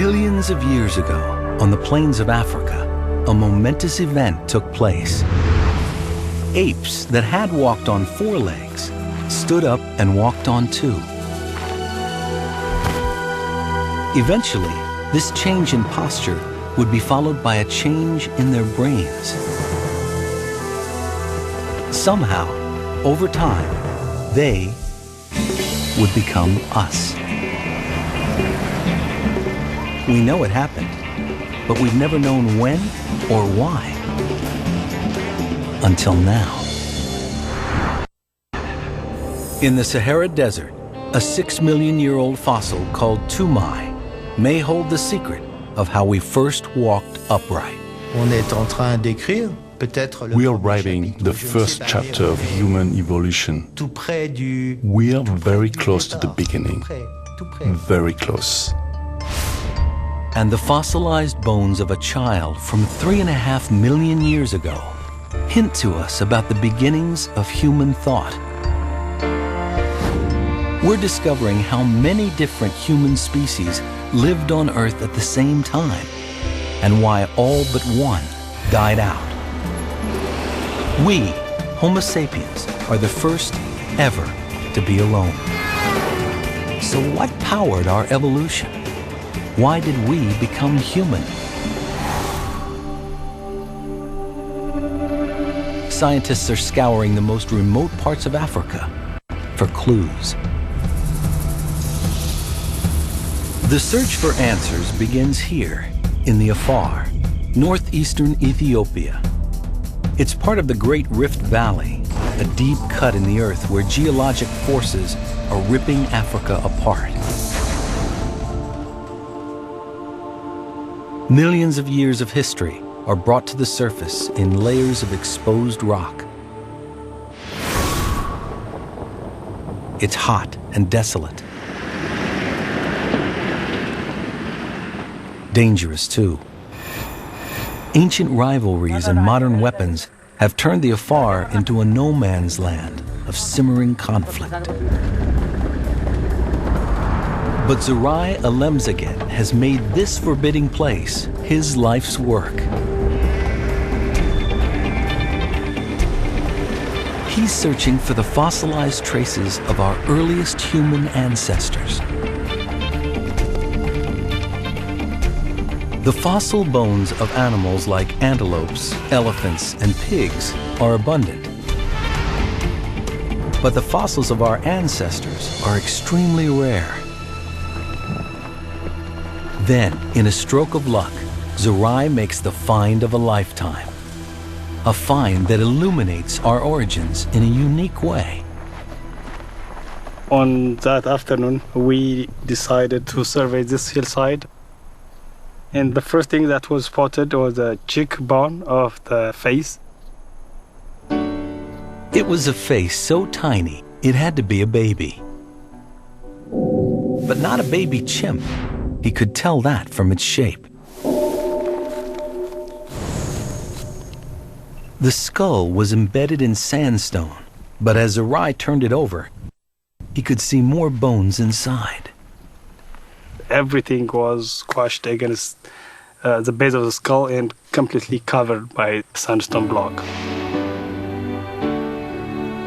Millions of years ago, on the plains of Africa, a momentous event took place. Apes that had walked on 4 legs stood up and walked on 2. Eventually, this change in posture would be followed by a change in their brains. Somehow, over time, they would become us. We know it happened, but we've never known when or why. Until now. In the Sahara Desert, a 6-million-year-old fossil called Toumai may hold the secret of how we first walked upright. We are writing the first chapter of human evolution. We are very close to the beginning. Very close. And the fossilized bones of a child from 3.5 million years ago hint to us about the beginnings of human thought. We're discovering how many different human species lived on Earth at the same time, and why all but one died out. We, Homo sapiens, are the first ever to be alone. So what powered our evolution? Why did we become human? Scientists are scouring the most remote parts of Africa for clues. The search for answers begins here, in the Afar, northeastern Ethiopia. It's part of the Great Rift Valley, a deep cut in the earth where geologic forces are ripping Africa apart. Millions of years of history are brought to the surface in layers of exposed rock. It's hot and desolate. Dangerous, too. Ancient rivalries and modern weapons have turned the Afar into a no-man's land of simmering conflict. But Zerai Alemzaget has made this forbidding place his life's work. He's searching for the fossilized traces of our earliest human ancestors. The fossil bones of animals like antelopes, elephants, and pigs are abundant. But the fossils of our ancestors are extremely rare. Then, in a stroke of luck, Zerai makes the find of a lifetime. A find that illuminates our origins in a unique way. On that afternoon, we decided to survey this hillside. And the first thing that was spotted was a cheekbone of the face. It was a face so tiny, it had to be a baby. But not a baby chimp. He could tell that from its shape. The skull was embedded in sandstone, but as Zerai turned it over, he could see more bones inside. Everything was squashed against the base of the skull and completely covered by sandstone block.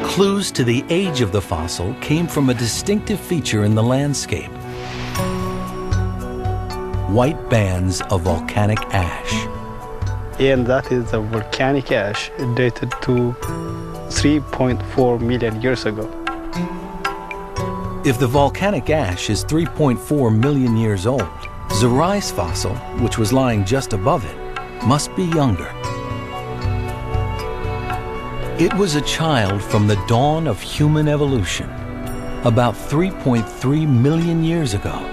Clues to the age of the fossil came from a distinctive feature in the landscape. White bands of volcanic ash. And that is the volcanic ash dated to 3.4 million years ago. If the volcanic ash is 3.4 million years old, Zerai's fossil, which was lying just above it, must be younger. It was a child from the dawn of human evolution, about 3.3 million years ago.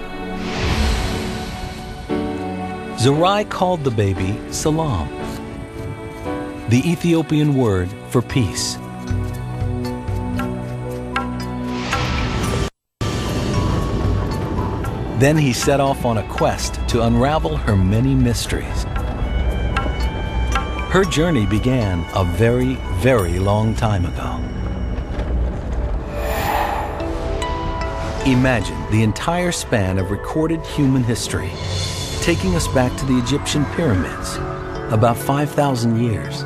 Zerai called the baby Salam, the Ethiopian word for peace. Then he set off on a quest to unravel her many mysteries. Her journey began a very, very long time ago. Imagine the entire span of recorded human history, taking us back to the Egyptian pyramids, about 5,000 years.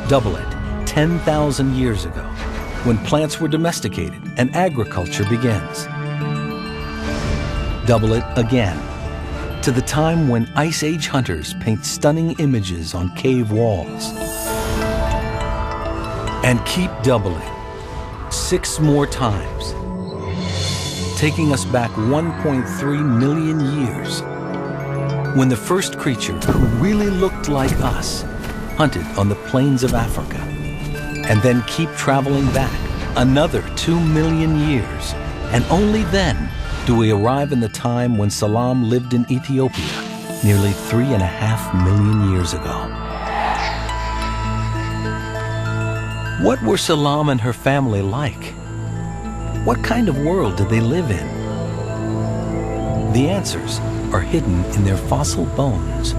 Double it, 10,000 years ago, when plants were domesticated and agriculture begins. Double it again, to the time when Ice Age hunters paint stunning images on cave walls. And keep doubling, 6 more times, taking us back 1.3 million years, when the first creature who really looked like us hunted on the plains of Africa. And then keep traveling back another 2 million years, and only then do we arrive in the time when Salam lived in Ethiopia nearly 3.5 million years ago. What were Salam and her family like? What kind of world did they live in? The answers are hidden in their fossil bones.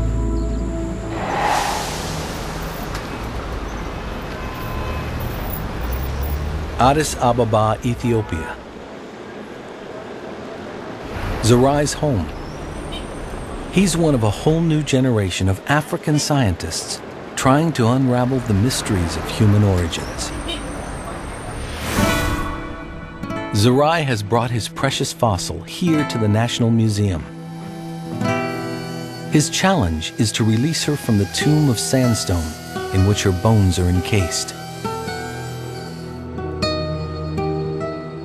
Addis Ababa, Ethiopia. Zarai's home. He's one of a whole new generation of African scientists trying to unravel the mysteries of human origins. Zarai has brought his precious fossil here to the National Museum. His challenge is to release her from the tomb of sandstone in which her bones are encased.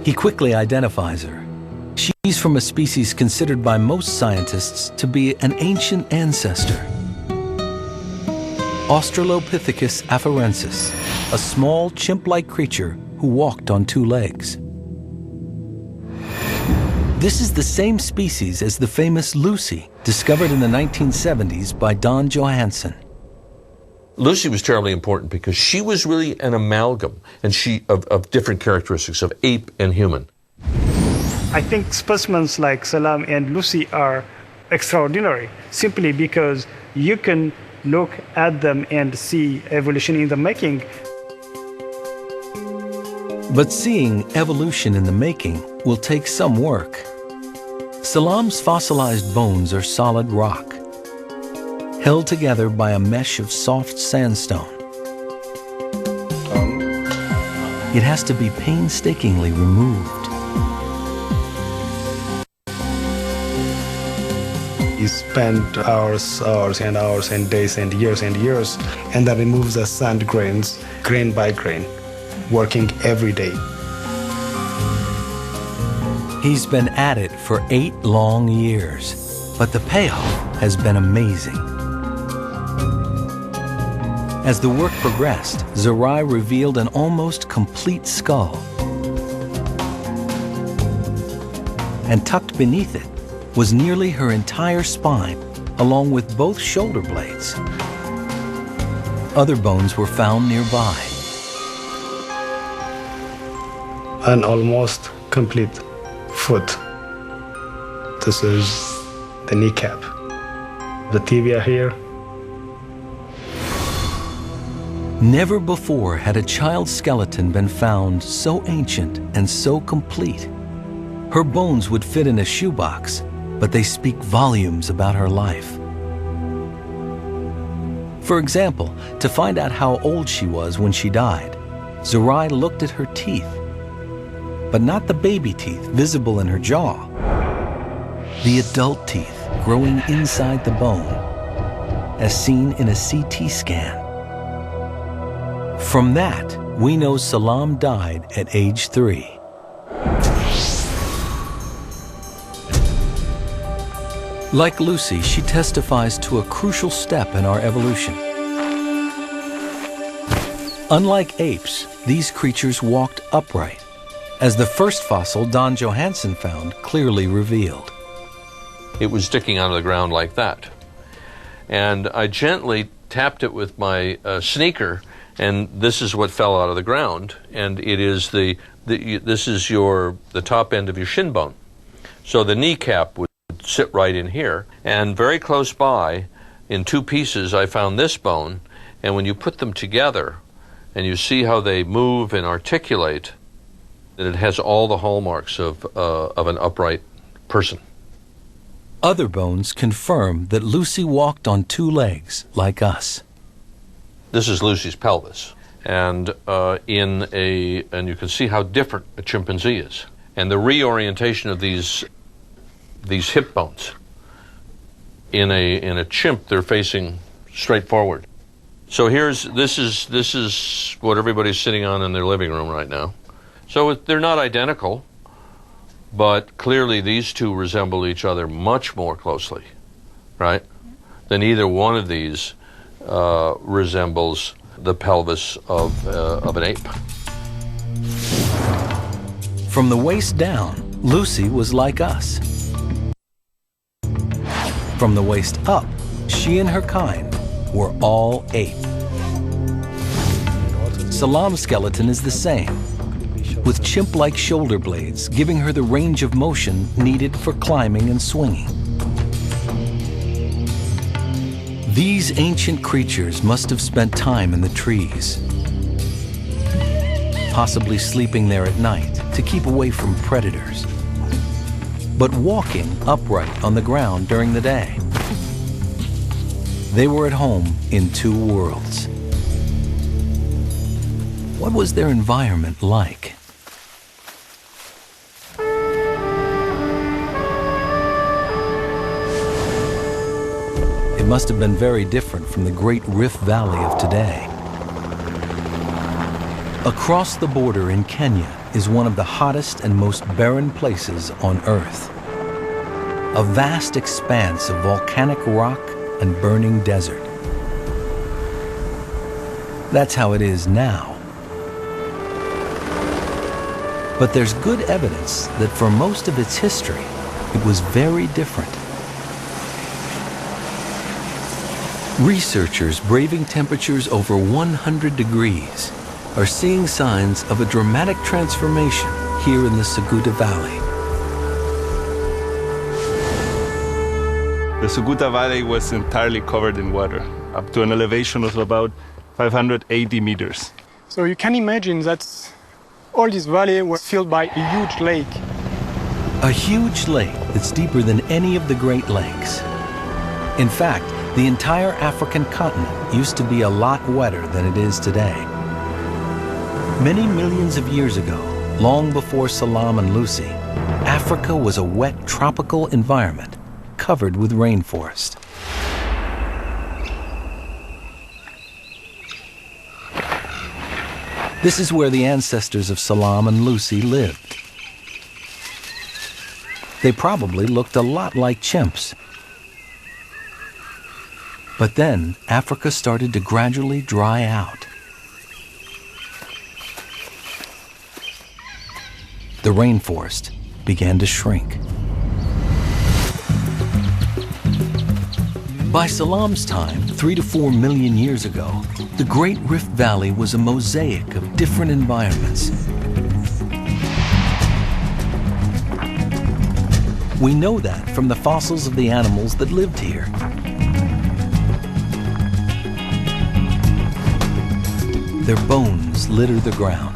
He quickly identifies her. She's from a species considered by most scientists to be an ancient ancestor. Australopithecus afarensis, a small chimp-like creature who walked on 2 legs. This is the same species as the famous Lucy, discovered in the 1970s by Don Johanson. Lucy was terribly important because she was really an amalgam and of different characteristics of ape and human. I think specimens like Salam and Lucy are extraordinary simply because you can look at them and see evolution in the making. But seeing evolution in the making will take some work. Salam's fossilized bones are solid rock, held together by a mesh of soft sandstone. It has to be painstakingly removed. He spent hours and hours and days and years, and then removes the sand grains, grain by grain, working every day. He's been at it for 8 long years, but the payoff has been amazing. As the work progressed, Zarai revealed an almost complete skull. And tucked beneath it was nearly her entire spine, along with both shoulder blades. Other bones were found nearby. An almost complete foot. This is the kneecap. The tibia here. Never before had a child's skeleton been found so ancient and so complete. Her bones would fit in a shoebox, but they speak volumes about her life. For example, to find out how old she was when she died, Zarai looked at her teeth, but not the baby teeth visible in her jaw. The adult teeth growing inside the bone, as seen in a CT scan. From that, we know Salam died at age 3. Like Lucy, she testifies to a crucial step in our evolution. Unlike apes, these creatures walked upright, as the first fossil Don Johanson found clearly revealed. It was sticking out of the ground like that. And I gently tapped it with my sneaker, and this is what fell out of the ground. And it is this is the top end of your shin bone. So the kneecap would sit right in here. And very close by, in 2 pieces, I found this bone. And when you put them together, and you see how they move and articulate, that it has all the hallmarks of an upright person. Other bones confirm that Lucy walked on two legs like us. This is Lucy's pelvis, and you can see how different a chimpanzee is, and the reorientation of these hip bones. In a chimp, they're facing straight forward. So this is what everybody's sitting on in their living room right now. So they're not identical, but clearly these two resemble each other much more closely, right? Than either one of these resembles the pelvis of an ape. From the waist down, Lucy was like us. From the waist up, she and her kind were all ape. Salam's skeleton is the same, with chimp-like shoulder blades giving her the range of motion needed for climbing and swinging. These ancient creatures must have spent time in the trees, possibly sleeping there at night to keep away from predators, but walking upright on the ground during the day. They were at home in two worlds. What was their environment like? It must have been very different from the Great Rift Valley of today. Across the border in Kenya is one of the hottest and most barren places on Earth. A vast expanse of volcanic rock and burning desert. That's how it is now. But there's good evidence that for most of its history, it was very different. Researchers braving temperatures over 100 degrees are seeing signs of a dramatic transformation here in the Suguta Valley. The Suguta Valley was entirely covered in water, up to an elevation of about 580 meters. So you can imagine that all this valley was filled by a huge lake. A huge lake that's deeper than any of the Great Lakes. In fact, the entire African continent used to be a lot wetter than it is today. Many millions of years ago, long before Salam and Lucy, Africa was a wet tropical environment covered with rainforest. This is where the ancestors of Salam and Lucy lived. They probably looked a lot like chimps. But then Africa started to gradually dry out. The rainforest began to shrink. By Salam's time, 3 to 4 million years ago, the Great Rift Valley was a mosaic of different environments. We know that from the fossils of the animals that lived here. Their bones litter the ground.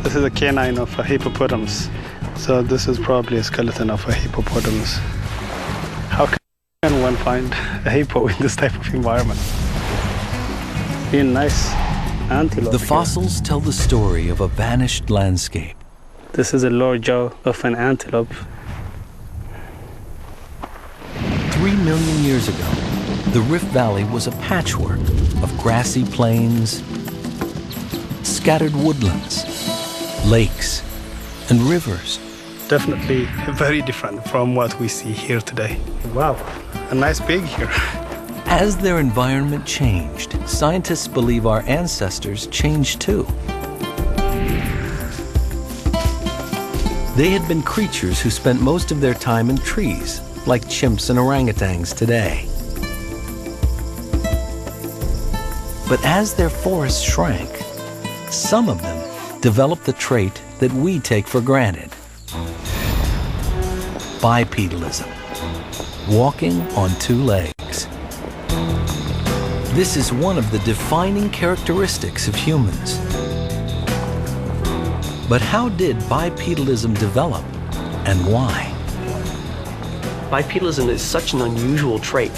This is a canine of a hippopotamus. So this is probably a skeleton of a hippopotamus. How can one find a hippo in this type of environment? Really nice antelope. The fossils tell the story of a vanished landscape. This is a lower jaw of an antelope. 3 million years ago, the Rift Valley was a patchwork of grassy plains, scattered woodlands, lakes, and rivers. Definitely very different from what we see here today. Wow, a nice pig here. As their environment changed, scientists believe our ancestors changed too. They had been creatures who spent most of their time in trees, like chimps and orangutans today. But as their forests shrank, some of them developed the trait that we take for granted: bipedalism, walking on two legs. This is one of the defining characteristics of humans. But how did bipedalism develop, and why? Bipedalism is such an unusual trait.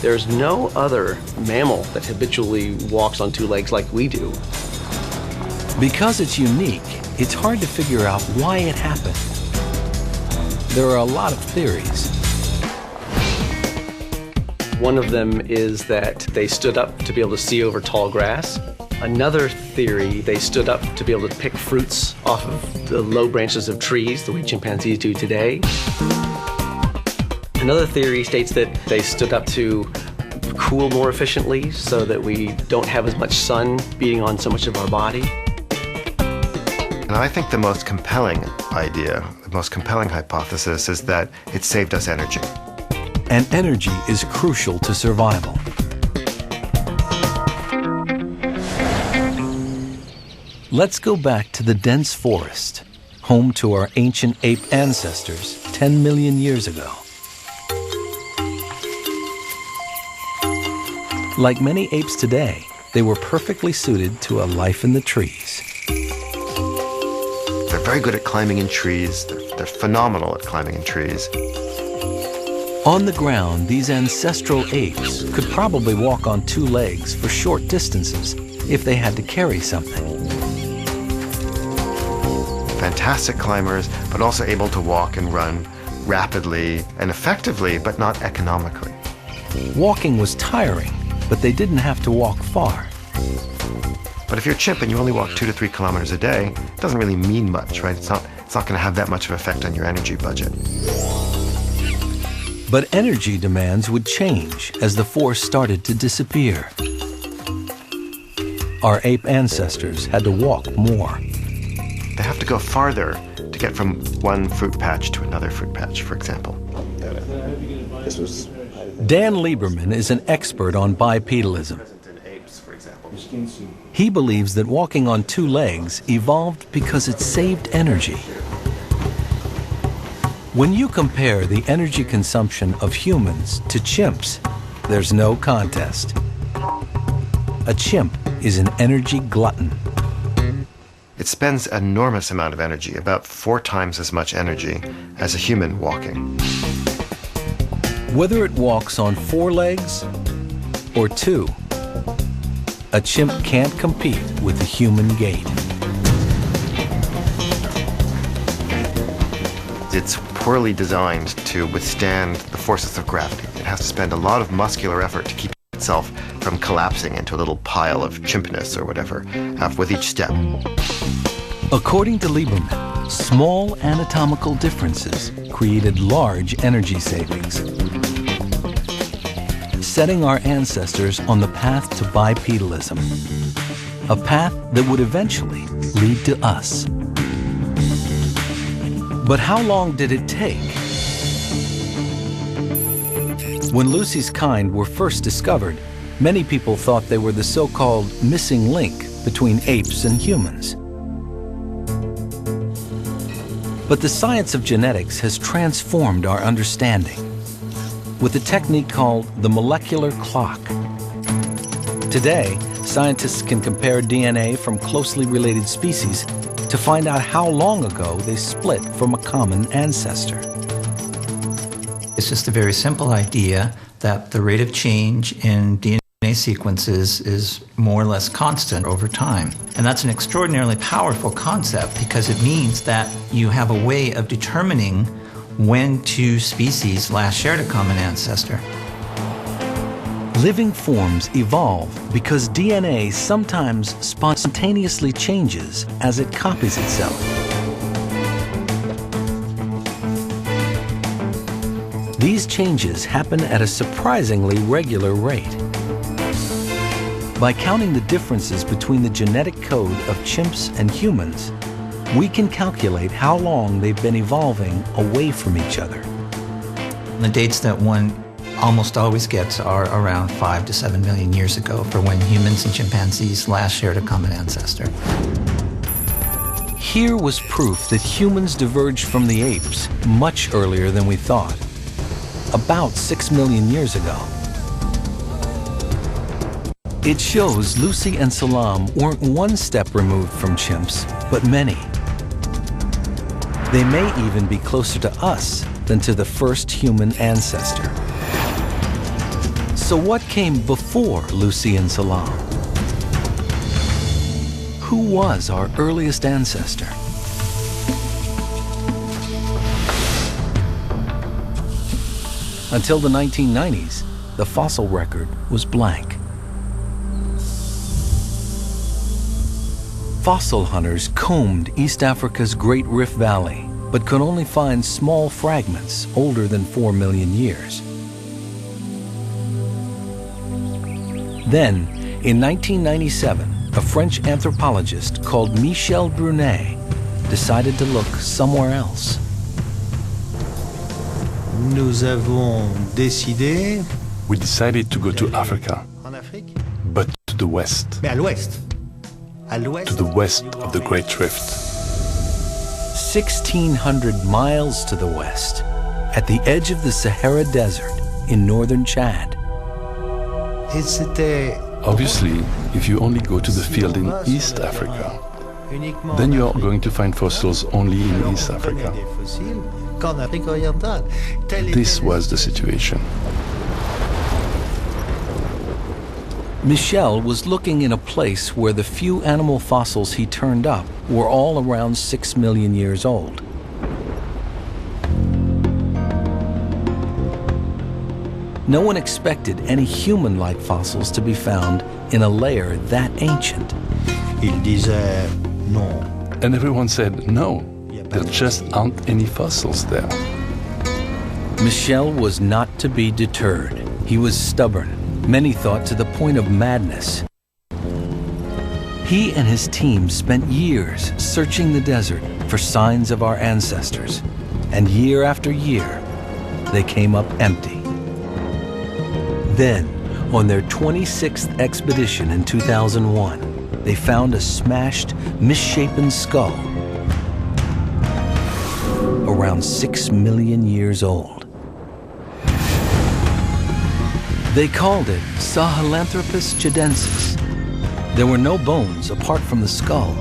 There's no other mammal that habitually walks on two legs like we do. Because it's unique, it's hard to figure out why it happened. There are a lot of theories. One of them is that they stood up to be able to see over tall grass. Another theory, they stood up to be able to pick fruits off of the low branches of trees, the way chimpanzees do today. Another theory states that they stood up to cool more efficiently so that we don't have as much sun beating on so much of our body. And I think the most compelling idea, the most compelling hypothesis is that it saved us energy. And energy is crucial to survival. Let's go back to the dense forest, home to our ancient ape ancestors 10 million years ago. Like many apes today, they were perfectly suited to a life in the trees. They're very good at climbing in trees. They're phenomenal at climbing in trees. On the ground, these ancestral apes could probably walk on two legs for short distances if they had to carry something. Fantastic climbers, but also able to walk and run rapidly and effectively, but not economically. Walking was tiring, but they didn't have to walk far. But if you're a chimp and you only walk 2 to 3 kilometers a day, it doesn't really mean much, right? It's not going to have that much of an effect on your energy budget. But energy demands would change as the forest started to disappear. Our ape ancestors had to walk more. They have to go farther to get from one fruit patch to another fruit patch, for example. Dan Lieberman is an expert on bipedalism. He believes that walking on two legs evolved because it saved energy. When you compare the energy consumption of humans to chimps, there's no contest. A chimp is an energy glutton. It spends an enormous amount of energy, about 4 times as much energy as a human walking. Whether it walks on 4 legs or 2, a chimp can't compete with the human gait. It's poorly designed to withstand the forces of gravity. It has to spend a lot of muscular effort to keep itself from collapsing into a little pile of chimpness or whatever with each step. According to Lieberman, small anatomical differences created large energy savings, setting our ancestors on the path to bipedalism, a path that would eventually lead to us. But how long did it take? When Lucy's kind were first discovered, many people thought they were the so-called missing link between apes and humans. But the science of genetics has transformed our understanding with a technique called the molecular clock. Today, scientists can compare DNA from closely related species to find out how long ago they split from a common ancestor. It's just a very simple idea that the rate of change in DNA sequences is more or less constant over time. And that's an extraordinarily powerful concept because it means that you have a way of determining when 2 species last shared a common ancestor. Living forms evolve because DNA sometimes spontaneously changes as it copies itself. These changes happen at a surprisingly regular rate. By counting the differences between the genetic code of chimps and humans, we can calculate how long they've been evolving away from each other. The dates that one almost always gets are around 5 to 7 million years ago for when humans and chimpanzees last shared a common ancestor. Here was proof that humans diverged from the apes much earlier than we thought, about 6 million years ago. It shows Lucy and Salam weren't one step removed from chimps, but many. They may even be closer to us than to the first human ancestor. So what came before Lucy and Salam? Who was our earliest ancestor? Until the 1990s, the fossil record was blank. Fossil hunters combed East Africa's Great Rift Valley, but could only find small fragments older than 4 million years. Then, in 1997, a French anthropologist called Michel Brunet decided to look somewhere else. We decided to go to Africa, but to the west. To the west of the Great Rift. 1,600 miles to the west, at the edge of the Sahara Desert in northern Chad. Obviously, if you only go to the field in East Africa, then you are going to find fossils only in East Africa. This was the situation. Michel was looking in a place where the few animal fossils he turned up were all around 6 million years old. No one expected any human-like fossils to be found in a layer that ancient. And everyone said, no, there just aren't any fossils there. Michel was not to be deterred. He was stubborn, many thought to the point of madness. He and his team spent years searching the desert for signs of our ancestors, and year after year, they came up empty. Then, on their 26th expedition in 2001, they found a smashed, misshapen skull around 6 million years old. They called it Sahelanthropus chidensis. There were no bones apart from the skull.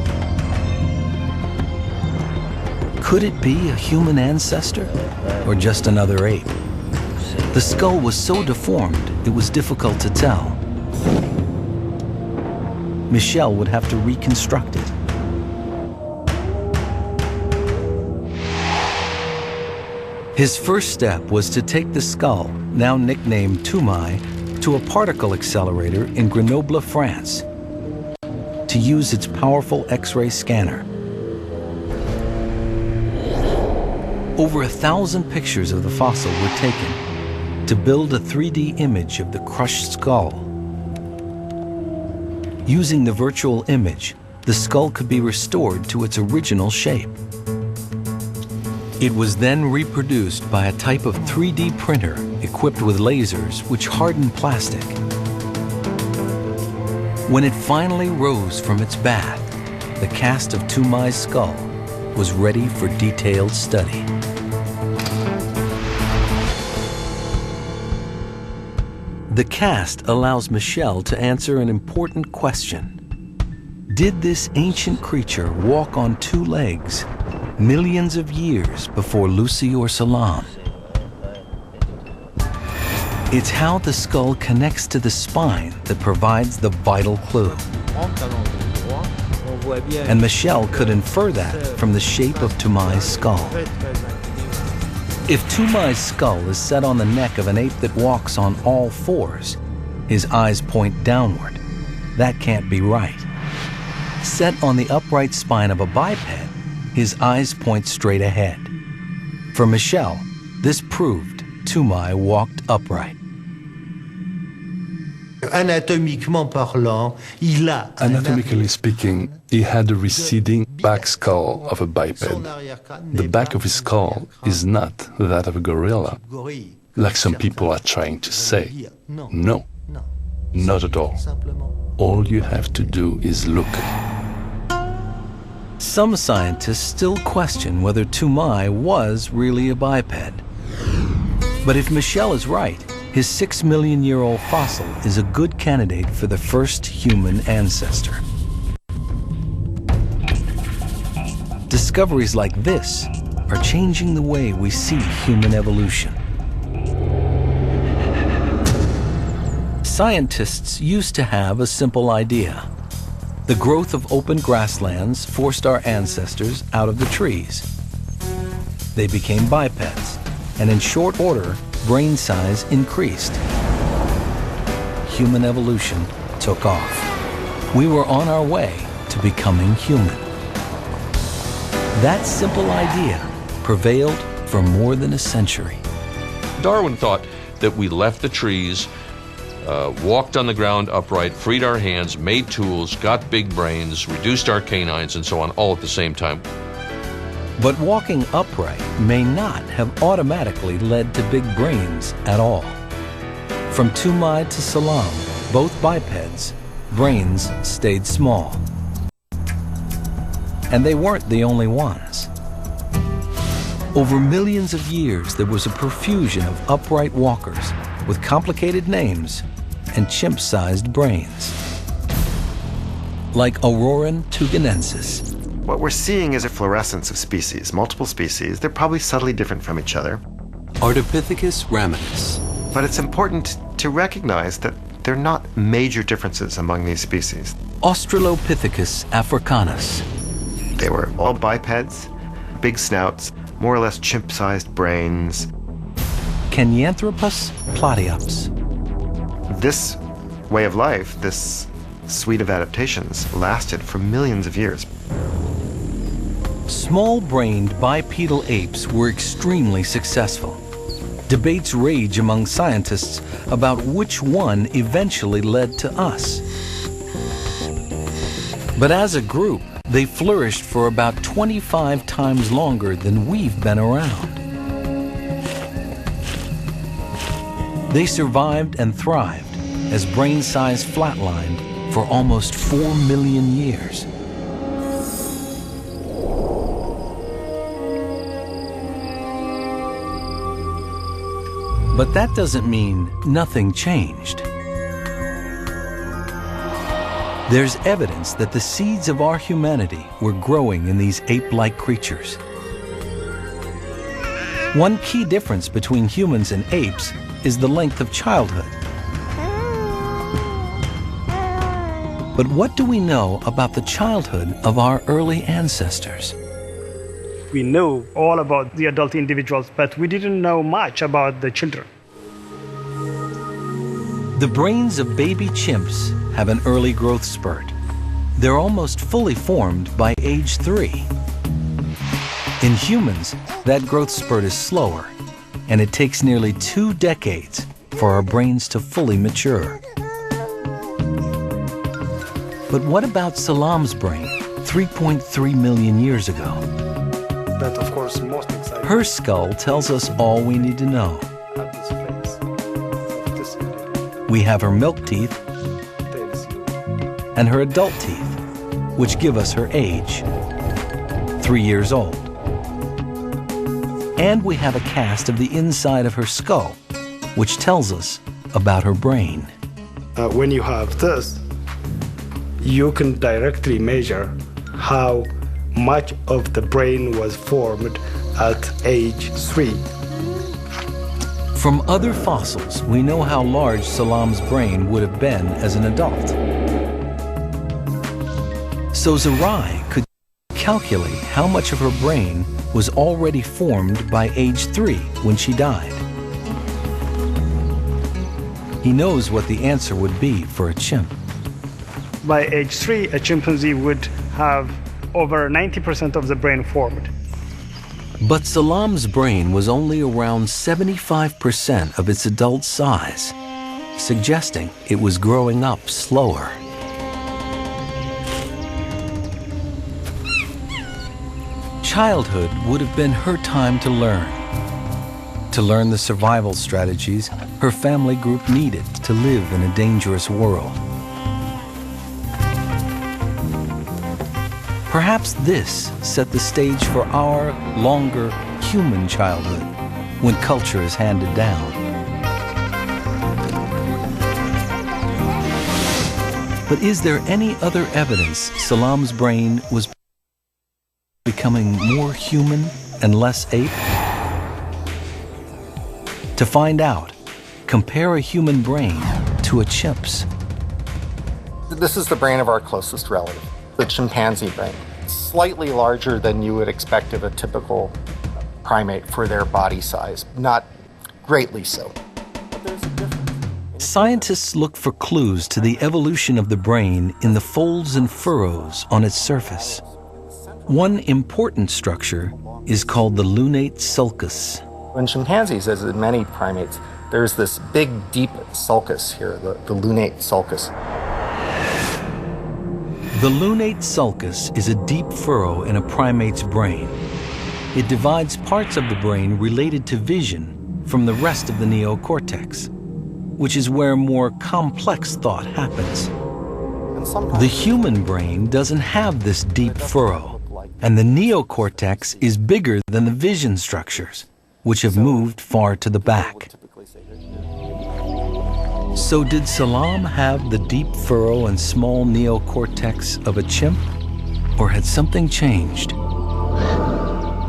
Could it be a human ancestor or just another ape? The skull was so deformed, it was difficult to tell. Michel would have to reconstruct it. His first step was to take the skull, now nicknamed Toumaï, to a particle accelerator in Grenoble, France, to use its powerful X-ray scanner. Over 1,000 pictures of the fossil were taken to build a 3D image of the crushed skull. Using the virtual image, the skull could be restored to its original shape. It was then reproduced by a type of 3D printer equipped with lasers which hardened plastic. When it finally rose from its bath, the cast of Toumaï's skull was ready for detailed study. The cast allows Michel to answer an important question. Did this ancient creature walk on 2 legs millions of years before Lucy or Salam? It's how the skull connects to the spine that provides the vital clue. And Michel could infer that from the shape of Toumaï's skull. If Toumaï's skull is set on the neck of an ape that walks on all 4s, his eyes point downward. That can't be right. Set on the upright spine of a biped, his eyes point straight ahead. For Michel, this proved Toumaï walked upright. Anatomically speaking, he had a receding back skull of a biped. The back of his skull is not that of a gorilla, like some people are trying to say. No, not at all. All you have to do is look. Some scientists still question whether Toumaï was really a biped. But if Michel is right, his 6 million year old fossil is a good candidate for the first human ancestor. Discoveries like this are changing the way we see human evolution. Scientists used to have a simple idea. The growth of open grasslands forced our ancestors out of the trees. They became bipeds, and in short order, brain size increased. Human evolution took off. We were on our way to becoming human. That simple idea prevailed for more than a century. Darwin thought that we left the trees, walked on the ground upright, freed our hands, made tools, got big brains, reduced our canines, and so on, all at the same time. But walking upright may not have automatically led to big brains at all. From Toumai to Salam, both bipeds, brains stayed small. And they weren't the only ones. Over millions of years, there was a profusion of upright walkers with complicated names and chimp-sized brains, like Auroran tuganensis. What we're seeing is a fluorescence of species, multiple species. They're probably subtly different from each other. Ardipithecus ramidus. But it's important to recognize that there are not major differences among these species. Australopithecus africanus. They were all bipeds, big snouts, more or less chimp-sized brains. Kenyanthropus platyops. This way of life, this suite of adaptations, lasted for millions of years. Small-brained bipedal apes were extremely successful. Debates rage among scientists about which one eventually led to us. But as a group, they flourished for about 25 times longer than we've been around. They survived and thrived as brain size flatlined for almost 4 million years. But that doesn't mean nothing changed. There's evidence that the seeds of our humanity were growing in these ape-like creatures. One key difference between humans and apes is the length of childhood. But what do we know about the childhood of our early ancestors? We know all about the adult individuals, but we didn't know much about the children. The brains of baby chimps have an early growth spurt. They're almost fully formed by age 3. In humans, that growth spurt is slower, and it takes nearly 2 decades for our brains to fully mature. But what about Salam's brain 3.3 million years ago? But of course, most exciting. Her skull tells us all we need to know. We have her milk teeth and her adult teeth, which give us her age, 3 years old. And we have a cast of the inside of her skull, which tells us about her brain. When you have this, you can directly measure how much of the brain was formed at age 3. From other fossils, we know how large Salam's brain would have been as an adult. So Zerai could calculate how much of her brain was already formed by age 3 when she died. He knows what the answer would be for a chimp. By age 3, a chimpanzee would have over 90% of the brain formed. But Salam's brain was only around 75% of its adult size, suggesting it was growing up slower. Childhood would have been her time to learn the survival strategies her family group needed to live in a dangerous world. Perhaps this set the stage for our longer human childhood when culture is handed down. But is there any other evidence Salam's brain was becoming more human and less ape? To find out, compare a human brain to a chimp's. This is the brain of our closest relative, the chimpanzee brain. It's slightly larger than you would expect of a typical primate for their body size, not greatly so. But there's a difference. Scientists look for clues to the evolution of the brain in the folds and furrows on its surface. One important structure is called the lunate sulcus. In chimpanzees, as in many primates, there's this big, deep sulcus here, the lunate sulcus. The lunate sulcus is a deep furrow in a primate's brain. It divides parts of the brain related to vision from the rest of the neocortex, which is where more complex thought happens. The human brain doesn't have this deep furrow, and the neocortex is bigger than the vision structures, which have moved far to the back. So did Salam have the deep furrow and small neocortex of a chimp, or had something changed?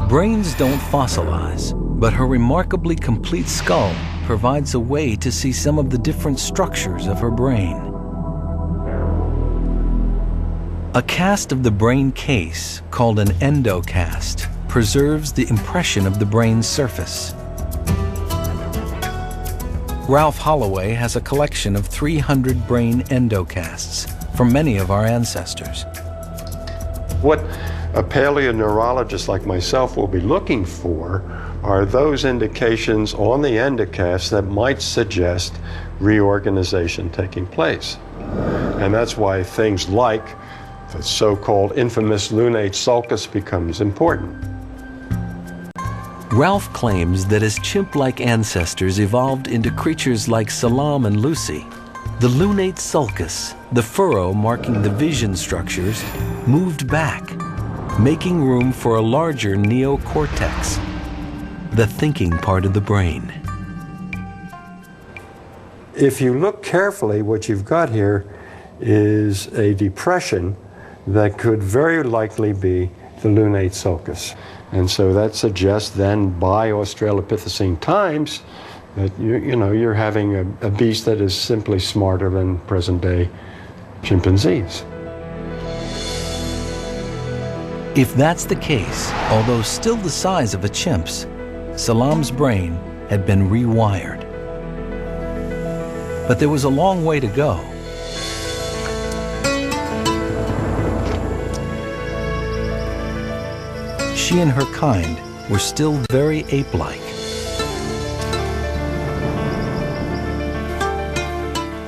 Brains don't fossilize, but her remarkably complete skull provides a way to see some of the different structures of her brain. A cast of the brain case, called an endocast, preserves the impression of the brain's surface. Ralph Holloway has a collection of 300 brain endocasts from many of our ancestors. What a paleoneurologist like myself will be looking for are those indications on the endocast that might suggest reorganization taking place. And that's why things like the so-called infamous lunate sulcus becomes important. Ralph claims that as chimp-like ancestors evolved into creatures like Salam and Lucy, the lunate sulcus, the furrow marking the vision structures, moved back, making room for a larger neocortex, the thinking part of the brain. If you look carefully, what you've got here is a depression that could very likely be the lunate sulcus. And so that suggests then by Australopithecine times that you're having a beast that is simply smarter than present-day chimpanzees. If that's the case, although still the size of a chimp's, Salam's brain had been rewired. But there was a long way to go. She and her kind were still very ape-like.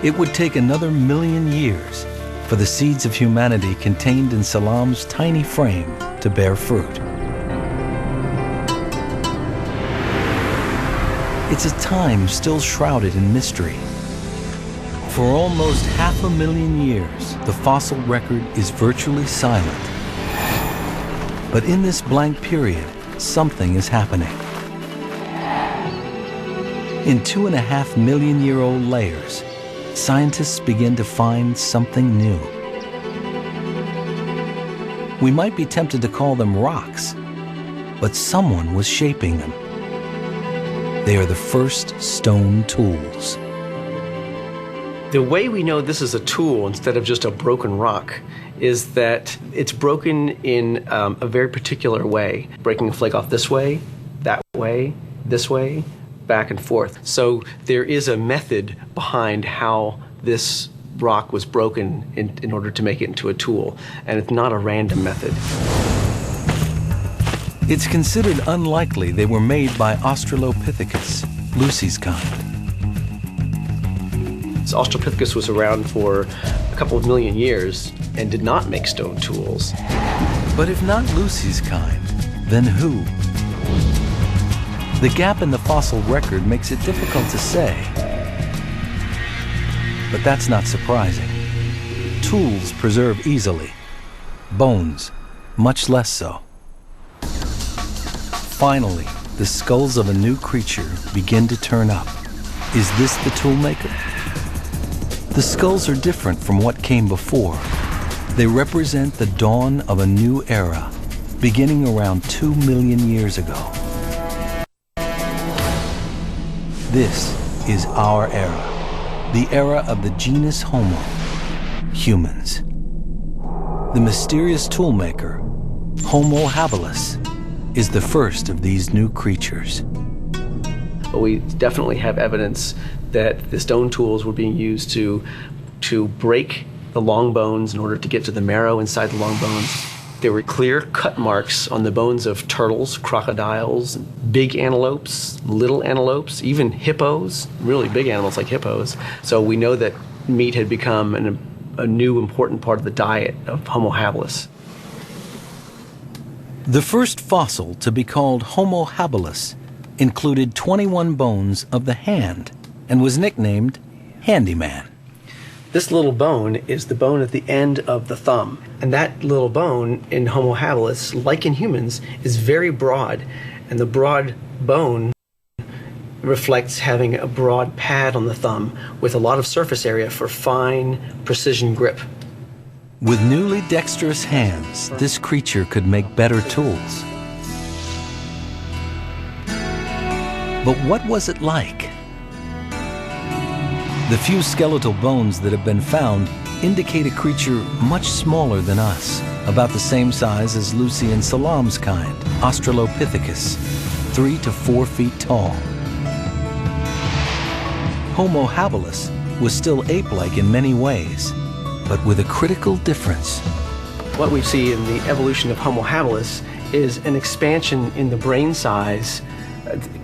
It would take another 1,000,000 years for the seeds of humanity contained in Salam's tiny frame to bear fruit. It's a time still shrouded in mystery. For almost 500,000 years, the fossil record is virtually silent. But in this blank period, something is happening. In 2.5 million-year-old layers, scientists begin to find something new. We might be tempted to call them rocks, but someone was shaping them. They are the first stone tools. The way we know this is a tool instead of just a broken rock is that it's broken in a very particular way. Breaking a flake off this way, this way, back and forth. So there is a method behind how this rock was broken in order to make it into a tool, and it's not a random method. It's considered unlikely they were made by Australopithecus, Lucy's kind. So Australopithecus was around for a couple of million years and did not make stone tools. But if not Lucy's kind, then who? The gap in the fossil record makes it difficult to say. But that's not surprising. Tools preserve easily. Bones, much less so. Finally, the skulls of a new creature begin to turn up. Is this the toolmaker? The skulls are different from what came before. They represent the dawn of a new era, beginning around 2 million years ago. This is our era, the era of the genus Homo, humans. The mysterious toolmaker, Homo habilis, is the first of these new creatures. But we definitely have evidence that the stone tools were being used to break the long bones in order to get to the marrow inside the long bones. There were clear cut marks on the bones of turtles, crocodiles, big antelopes, little antelopes, even hippos, really big animals like hippos. So we know that meat had become a new important part of the diet of Homo habilis. The first fossil to be called Homo habilis included 21 bones of the hand and was nicknamed Handyman. This little bone is the bone at the end of the thumb. And that little bone in Homo habilis, like in humans, is very broad. And the broad bone reflects having a broad pad on the thumb with a lot of surface area for fine precision grip. With newly dexterous hands, this creature could make better tools. But what was it like? The few skeletal bones that have been found indicate a creature much smaller than us, about the same size as Lucy and Salam's kind, Australopithecus, 3 to 4 feet tall. Homo habilis was still ape-like in many ways, but with a critical difference. What we see in the evolution of Homo habilis is an expansion in the brain size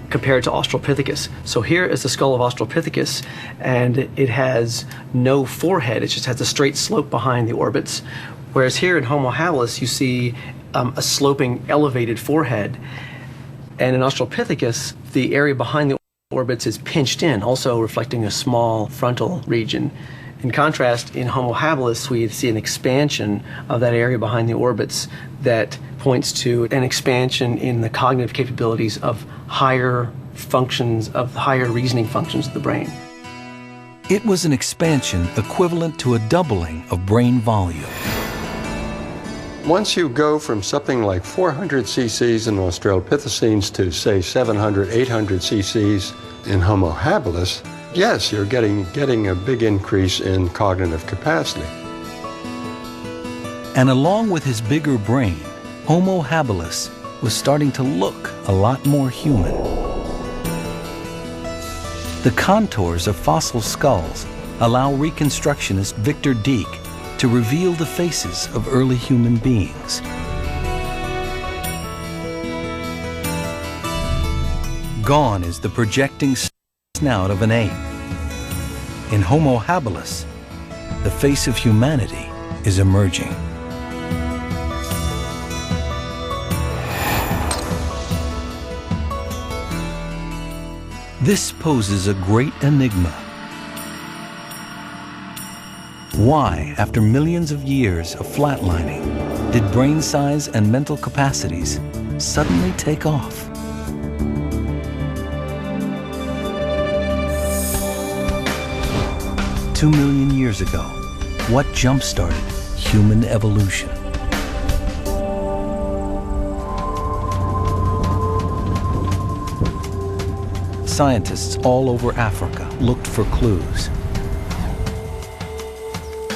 compared to Australopithecus. So here is the skull of Australopithecus, and it has no forehead. It just has a straight slope behind the orbits. Whereas here in Homo habilis, you see a sloping, elevated forehead. And in Australopithecus, the area behind the orbits is pinched in, also reflecting a small frontal region. In contrast, in Homo habilis, we see an expansion of that area behind the orbits that points to an expansion in the cognitive capabilities of higher functions, of higher reasoning functions of the brain. It was an expansion equivalent to a doubling of brain volume. Once you go from something like 400 cc's in Australopithecines to, say, 700, 800 cc's in Homo habilis, yes, you're getting a big increase in cognitive capacity. And along with his bigger brain, Homo habilis was starting to look a lot more human. The contours of fossil skulls allow reconstructionist Victor Dieck to reveal the faces of early human beings. Gone is the projecting snout of an ape. In Homo habilis, the face of humanity is emerging. This poses a great enigma. Why, after millions of years of flatlining, did brain size and mental capacities suddenly take off? Two million years ago, what jump-started human evolution? Scientists all over Africa looked for clues.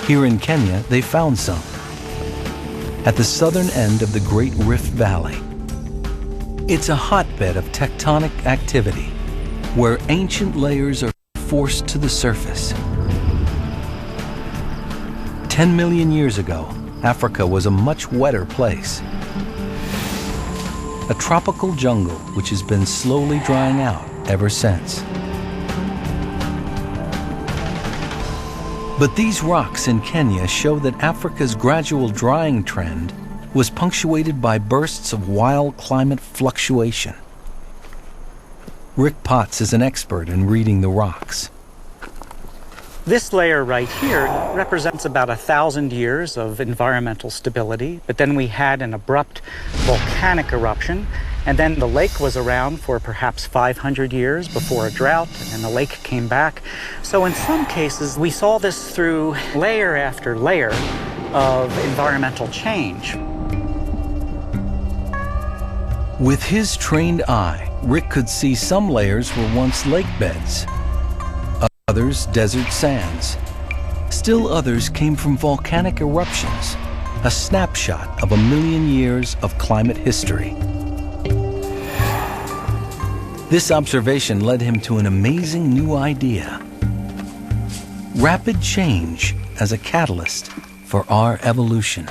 Here in Kenya, they found some. At the southern end of the Great Rift Valley. It's a hotbed of tectonic activity where ancient layers are forced to the surface. 10 million years ago, Africa was a much wetter place. A tropical jungle which has been slowly drying out ever since. But these rocks in Kenya show that Africa's gradual drying trend was punctuated by bursts of wild climate fluctuation. Rick Potts is an expert in reading the rocks. This layer right here represents about 1,000 years of environmental stability, but then we had an abrupt volcanic eruption, and then the lake was around for perhaps 500 years before a drought, and then the lake came back. So in some cases, we saw this through layer after layer of environmental change. With his trained eye, Rick could see some layers were once lake beds, others desert sands. Still others came from volcanic eruptions, a snapshot of 1 million years of climate history. This observation led him to an amazing new idea: rapid change as a catalyst for our evolution.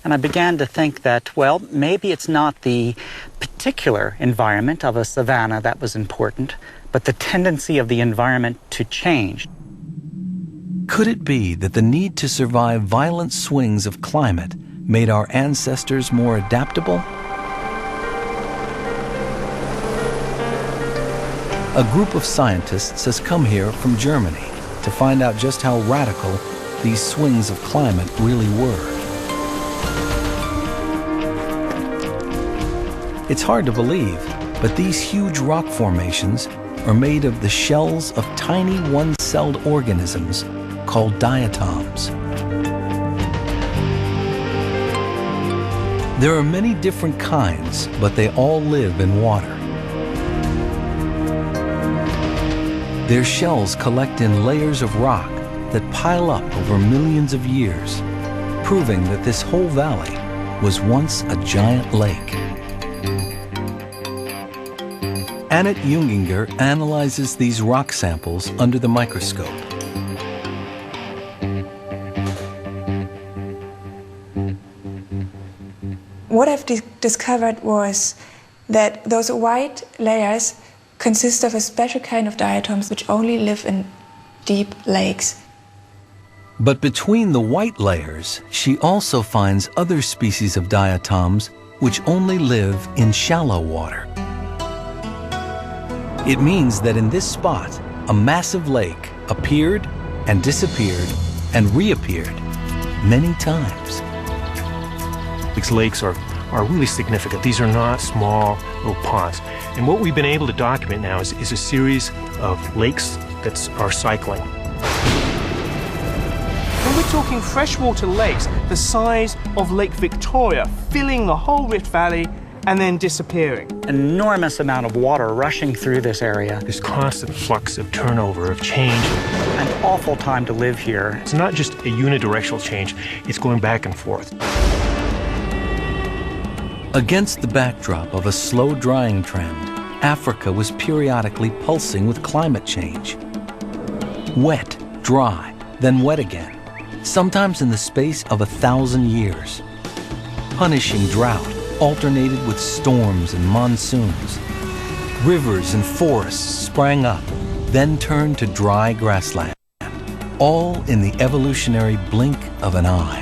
And I began to think that, well, maybe it's not the particular environment of a savanna that was important, but the tendency of the environment to change. Could it be that the need to survive violent swings of climate made our ancestors more adaptable? A group of scientists has come here from Germany to find out just how radical these swings of climate really were. It's hard to believe, but these huge rock formations are made of the shells of tiny one-celled organisms called diatoms. There are many different kinds, but they all live in water. Their shells collect in layers of rock that pile up over millions of years, proving that this whole valley was once a giant lake. Annette Junginger analyzes these rock samples under the microscope. What I've discovered was that those white layers consist of a special kind of diatoms which only live in deep lakes. But between the white layers, she also finds other species of diatoms which only live in shallow water. It means that in this spot, a massive lake appeared and disappeared and reappeared many times. These lakes are really significant. These are not small little ponds. And what we've been able to document now is a series of lakes that are cycling. When we're talking freshwater lakes, the size of Lake Victoria, filling the whole Rift Valley and then disappearing. An enormous amount of water rushing through this area. This constant flux of turnover, of change. An awful time to live here. It's not just a unidirectional change, it's going back and forth. Against the backdrop of a slow drying trend, Africa was periodically pulsing with climate change. Wet, dry, then wet again, sometimes in the space of 1,000 years. Punishing drought alternated with storms and monsoons. Rivers and forests sprang up, then turned to dry grassland, all in the evolutionary blink of an eye.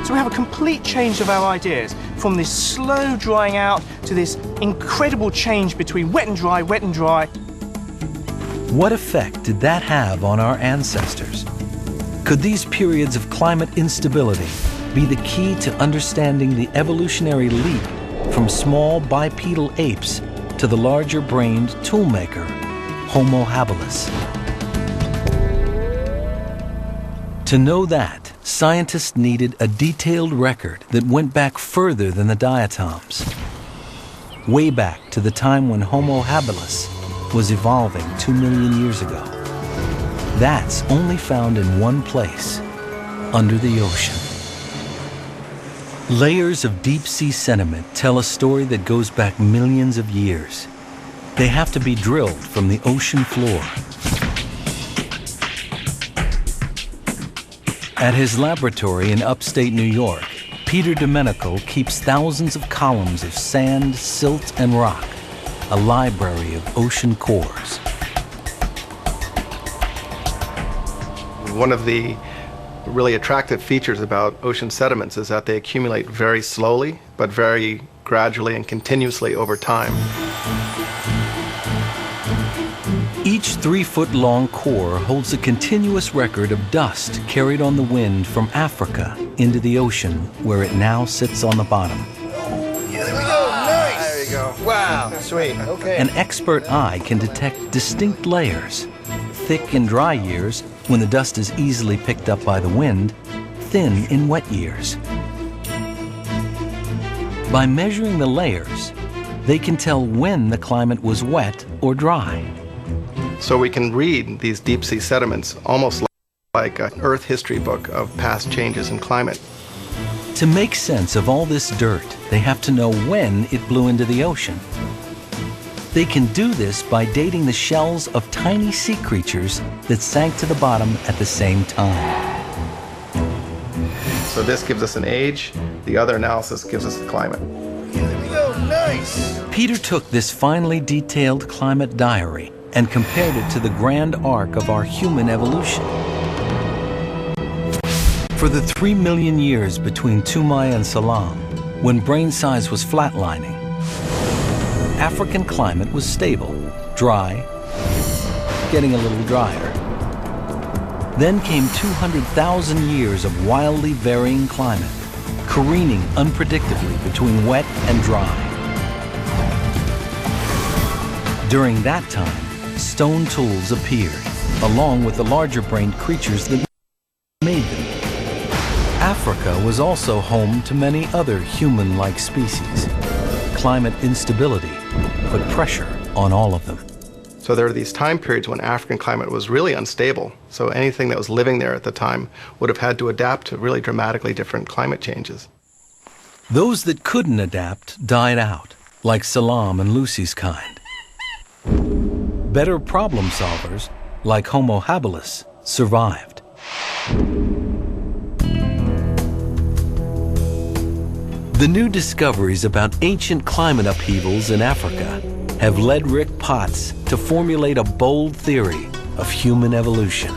So we have a complete change of our ideas, from this slow drying out to this incredible change between wet and dry, wet and dry. What effect did that have on our ancestors? Could these periods of climate instability be the key to understanding the evolutionary leap from small bipedal apes to the larger-brained toolmaker, Homo habilis? To know that, scientists needed a detailed record that went back further than the diatoms, way back to the time when Homo habilis was evolving 2 million years ago. That's only found in one place, under the ocean. Layers of deep-sea sediment tell a story that goes back millions of years. They have to be drilled from the ocean floor. At his laboratory in upstate New York, Peter Domenico keeps thousands of columns of sand, silt, and rock, a library of ocean cores. One of the really attractive features about ocean sediments is that they accumulate very slowly, but very gradually and continuously over time. Each 3-foot-long core holds a continuous record of dust carried on the wind from Africa into the ocean, where it now sits on the bottom. There we go, nice! There you go. Wow, sweet, okay. An expert eye can detect distinct layers. Thick in dry years, when the dust is easily picked up by the wind, thin in wet years. By measuring the layers, they can tell when the climate was wet or dry. So we can read these deep sea sediments almost like an Earth history book of past changes in climate. To make sense of all this dirt, they have to know when it blew into the ocean. They can do this by dating the shells of tiny sea creatures that sank to the bottom at the same time. So this gives us an age, the other analysis gives us the climate. There we go, nice! Peter took this finely detailed climate diary and compared it to the grand arc of our human evolution. For the 3 million years between Toumai and Salam, when brain size was flatlining, African climate was stable, dry, getting a little drier. Then came 200,000 years of wildly varying climate, careening unpredictably between wet and dry. During that time, stone tools appeared, along with the larger-brained creatures that made them. Africa was also home to many other human-like species. Climate instability put pressure on all of them. So there are these time periods when African climate was really unstable. So anything that was living there at the time would have had to adapt to really dramatically different climate changes. Those that couldn't adapt died out, like Salam and Lucy's kind. Better problem solvers, like Homo habilis, survived. The new discoveries about ancient climate upheavals in Africa have led Rick Potts to formulate a bold theory of human evolution.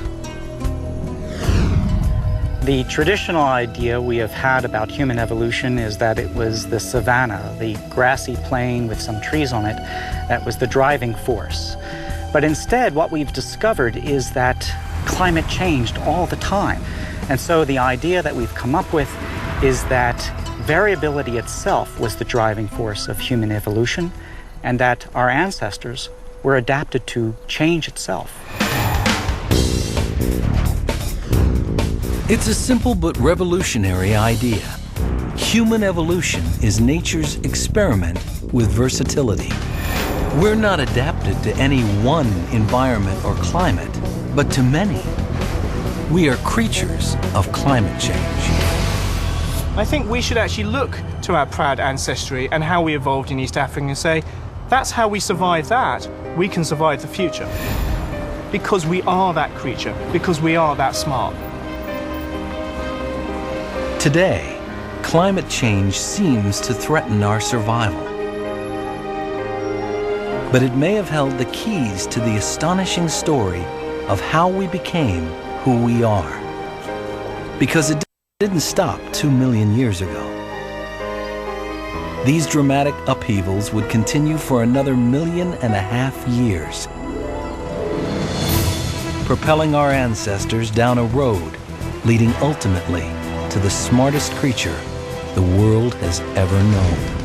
The traditional idea we have had about human evolution is that it was the savanna, the grassy plain with some trees on it, that was the driving force. But instead, what we've discovered is that climate changed all the time. And so the idea that we've come up with is that variability itself was the driving force of human evolution, and that our ancestors were adapted to change itself. It's a simple but revolutionary idea. Human evolution is nature's experiment with versatility. We're not adapted to any one environment or climate, but to many. We are creatures of climate change. I think we should actually look to our proud ancestry and how we evolved in East Africa and say, that's how we survived that, we can survive the future. Because we are that creature, because we are that smart. Today, climate change seems to threaten our survival. But it may have held the keys to the astonishing story of how we became who we are. Because it didn't stop 2 million years ago. These dramatic upheavals would continue for another 1.5 million years, propelling our ancestors down a road leading ultimately to the smartest creature the world has ever known.